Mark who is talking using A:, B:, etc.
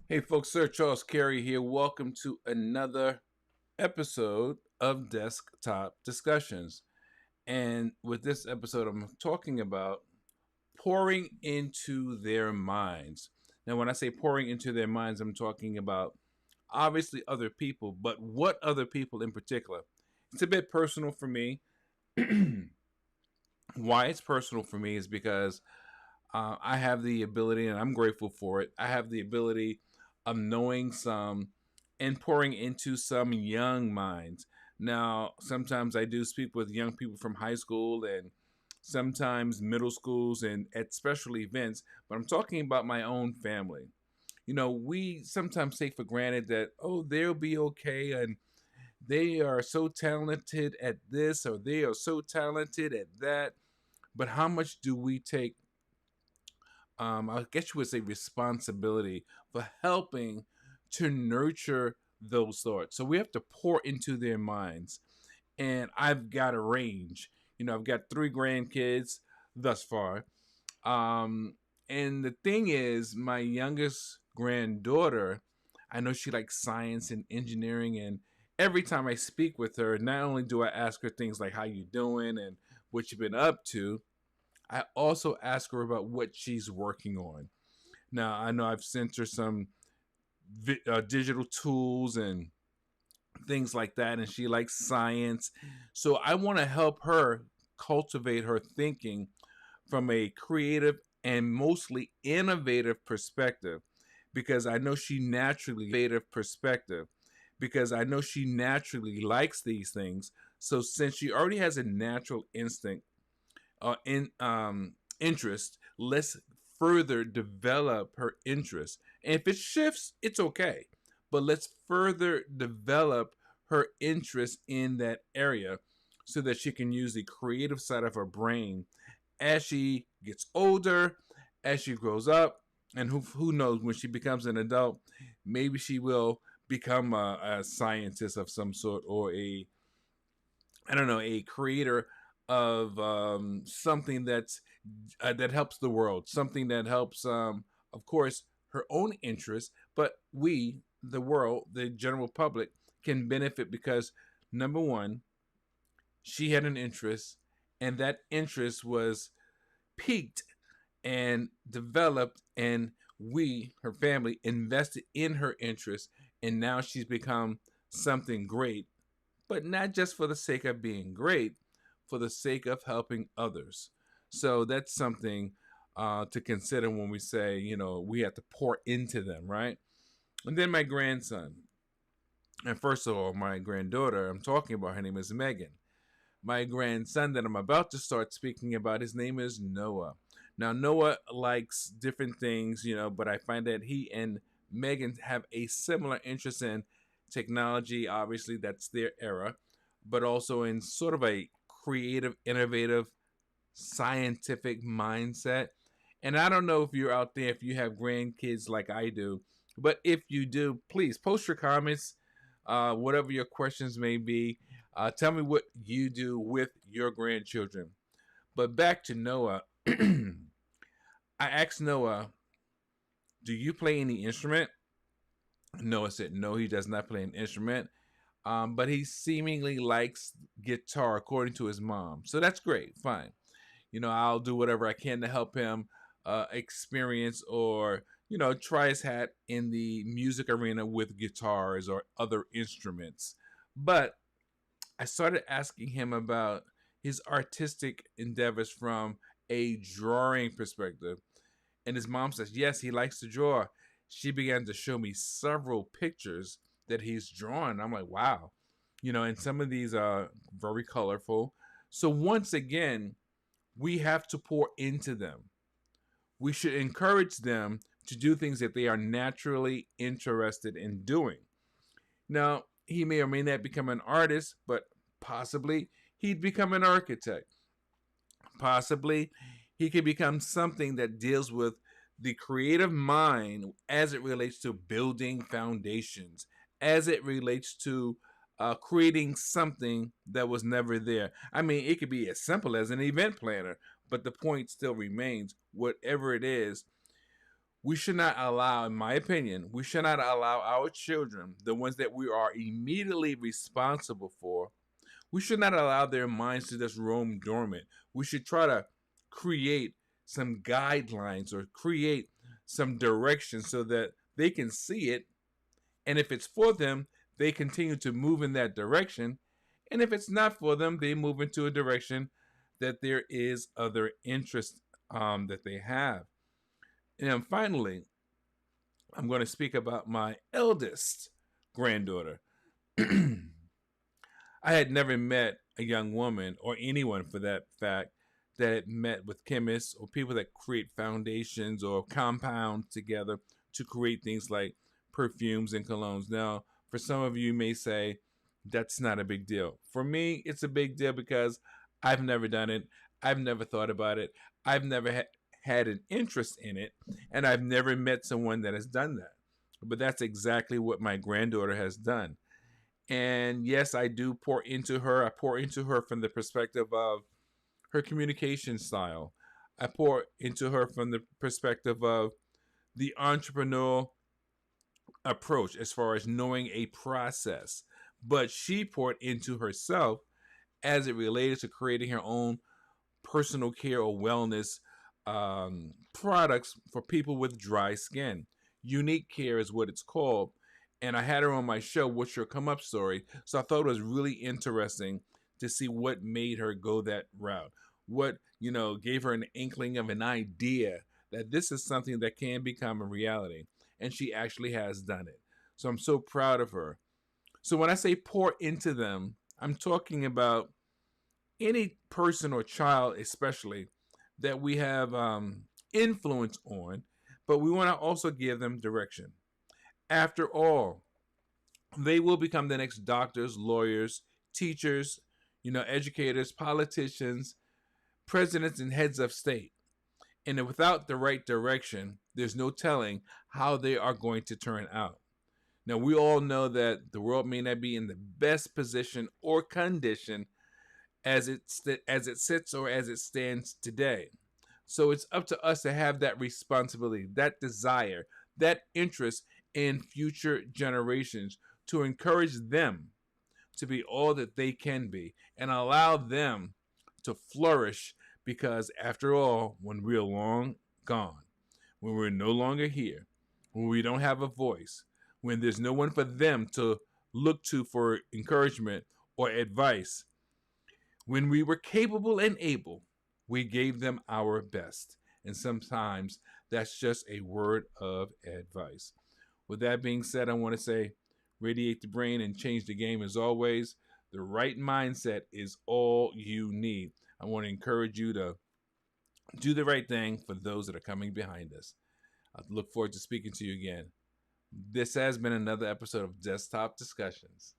A: Hey folks, Sir Charles Carey here. Welcome to another episode of Desktop Discussions. And with this episode, I'm talking about pouring into their minds. Now, when I say pouring into their minds, I'm talking about obviously other people, but what other people in particular? It's a bit personal for me. Why it's personal for me is because I have the ability, and I'm grateful for it. I have the ability of knowing some and pouring into some young minds. Now, sometimes I do speak with young people from high school and sometimes middle schools and at special events, but I'm talking about my own family. We sometimes take for granted that, oh, they'll be okay and they are so talented at this or they are so talented at that. But how much do we take I guess you would say responsibility for helping to nurture those thoughts. So we have to pour into their minds. And I've got a range. I've got three grandkids thus far. And the thing is, my youngest granddaughter, I know she likes science and engineering, and every time I speak with her, not only do I ask her things like how you doing and what you've been up to, I also ask her about what she's working on. Now, I know I've sent her some digital tools and things like that, and she likes science. So I want to help her cultivate her thinking from a creative and mostly innovative perspective because I know she naturally innovative perspective because I know she naturally likes these things. So since she already has a natural instinct in interest, let's further develop her interest. And if it shifts, it's okay. But let's further develop her interest in that area so that she can use the creative side of her brain as she gets older, as she grows up, and who knows, when she becomes an adult, maybe she will become a scientist of some sort or I don't know, a creator of something that helps the world, something that helps, of course, her own interests, but we, the world, the general public, can benefit because number one, she had an interest, and that interest was peaked and developed, and we, her family, invested in her interest, and now she's become something great, but not just for the sake of being great, for the sake of helping others. So that's something to consider when we say, we have to pour into them, right? And then my grandson. And first of all, my granddaughter, I'm talking about, her name is Megan. My grandson that I'm about to start speaking about, his name is Noah. Now, Noah likes different things, but I find that he and Megan have a similar interest in technology. Obviously, that's their era, but also in sort of a creative, innovative, scientific mindset. And I don't know if you're out there, if you have grandkids like I do, but if you do, please post your comments, whatever your questions may be. Tell me what you do with your grandchildren. But back to Noah. I asked Noah, do you play any instrument? Noah said, no, he does not play an instrument. But he seemingly likes guitar, according to his mom. So that's great. Fine. I'll do whatever I can to help him experience or, try his hat in the music arena with guitars or other instruments. But I started asking him about his artistic endeavors from a drawing perspective. And his mom says, yes, he likes to draw. She began to show me several pictures that he's drawn. I'm like, wow. And some of these are very colorful. So once again, we have to pour into them. We should encourage them to do things that they are naturally interested in doing. Now, he may or may not become an artist, but possibly he'd become an architect. Possibly he could become something that deals with the creative mind as it relates to building foundations, as it relates to creating something that was never there. I mean, it could be as simple as an event planner, but the point still remains whatever it is, We should not allow, in my opinion, we should not allow our children, the ones that we are immediately responsible for, we should not allow their minds to just roam dormant. We should try to create some guidelines or create some direction so that they can see it. And if it's for them, they continue to move in that direction. And if it's not for them, they move into a direction that there is other interest that they have. And finally, I'm going to speak about my eldest granddaughter. I had never met a young woman, or anyone for that fact, that had met with chemists or people that create foundations or compounds together to create things like perfumes and colognes. Now, for some of you may say that's not a big deal. For me, it's a big deal because I've never done it. I've never thought about it. I've never had an interest in it, and I've never met someone that has done that. But that's exactly what my granddaughter has done. And yes, I do pour into her. I pour into her from the perspective of her communication style. I pour into her from the perspective of the entrepreneurial approach as far as knowing a process. But she poured into herself as it related to creating her own personal care or wellness products for people with dry skin. Unique Care is what it's called. And I had her on my show, What's Your Come Up Story. So I thought it was really interesting to see what made her go that route. What, gave her an inkling of an idea that this is something that can become a reality. And she actually has done it. So I'm so proud of her. So when I say pour into them, I'm talking about any person or child, especially, that we have influence on, but we want to also give them direction. After all, they will become the next doctors, lawyers, teachers, educators, politicians, presidents, and heads of state. And without the right direction, there's no telling how they are going to turn out. Now, we all know that the world may not be in the best position or condition as it sits or as it stands today. So it's up to us to have that responsibility, that desire, that interest in future generations to encourage them to be all that they can be and allow them to flourish, because after all, when we're long gone, when we're no longer here, when we don't have a voice, when there's no one for them to look to for encouragement or advice, when we were capable and able, we gave them our best. And sometimes that's just a word of advice. With that being said, I want to say radiate the brain and change the game as always. The right mindset is all you need. I want to encourage you to do the right thing for those that are coming behind us. I look forward to speaking to you again. This has been another episode of Desktop Discussions.